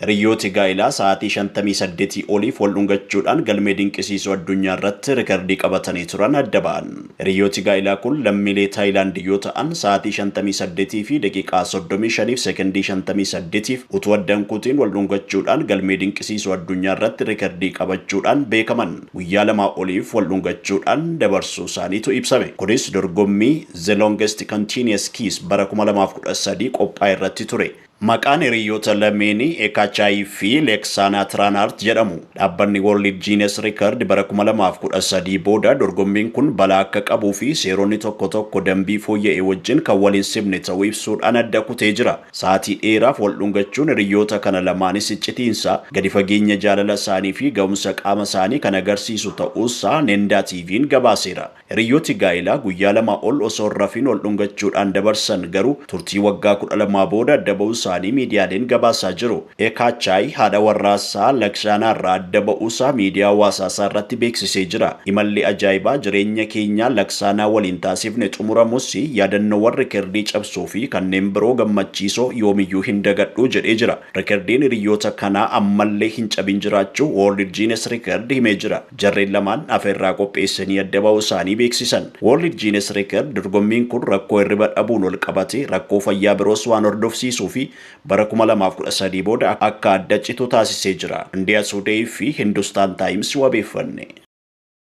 Hiriyooti gaa'ilaa sa'aatii 58 oliif wal dhungachuudhaan galmee dinqisiisoo addunyaa irratti rikardii qabatanii turan adda ba'an. Hiriyooti gaa'ilaa kun lammiilee Taayilaand yoo ta'an sa'aatii 58 fi daqiiqaa 35 fi sekondii 58 utuu addaan kutiin wal dhungachuudhaan galmee dinqisiisoo addunyaa irratti rikardii qabachuudhaan beekaman. Guyyaa lamaa oliif wal dhungachuudhaan dabarsuu isaaniitu ibsame. Kunis dorgommii The Longest Continuous Kiss bara 2013 qophaa'e irratti ture. Maqaan hiriyoota lameenii Ekachai fi Leksaanaa Tiranaart jedhamu. Dhaabbanni World Guinness Record bara 2013 booda dorgommiin kun balaa akka qabuu fi seeronni tokko dambii fooyya'e wajjin kan waliin simne ta'uu ibsuudhaan adda kutee jira. Sa'aatii dheeraaf wal dhungachuun hiriyoota kana lamaanis iccitiinsa gadi fageenya jaalala isaanii fi ga'umsa qaama isaanii kan agarsiisu ta'uusaa Nendaa TV'n gabaaseera. Hiriyooti gaa'ilaa guyyaa lama ol osoo hin rafiin wal dhungachuudhaan dabarsan garuu turtii waggaa 12 booda adda ba'uusaanii miidiyaaleen gabaasaa jiru. Ekachai haadha warraasaa Leksaanaa irraa adda ba'uusaa miidiyaa hawaasaa irratti beeksisee jira. Imalli ajaa'ibaa jireenya keenyaa Leksaanaa waliin taasifne xumuramus yaadannoowwan rikardii cabsuu fi kanneen biroo gammachiisoo yoomiyyuu hin dagadhu jedhee jira. Rikardiin hiriyoota kanaa ammallee hin cabin jiraachuu World Guinness Record himee jira. Jarreen lamaan afeerraa qopheessanii adda ba'uusaanii beeksisan. World Guinness Record dorgommiin kun rakkoo hirriba dhabuun wal qabate rakkoo fayyaa biroos waan hordofsiisuu fi bara 2013 booda akka adda citu taasisee jira. India Today fi Hindustan Times wabeeffanne.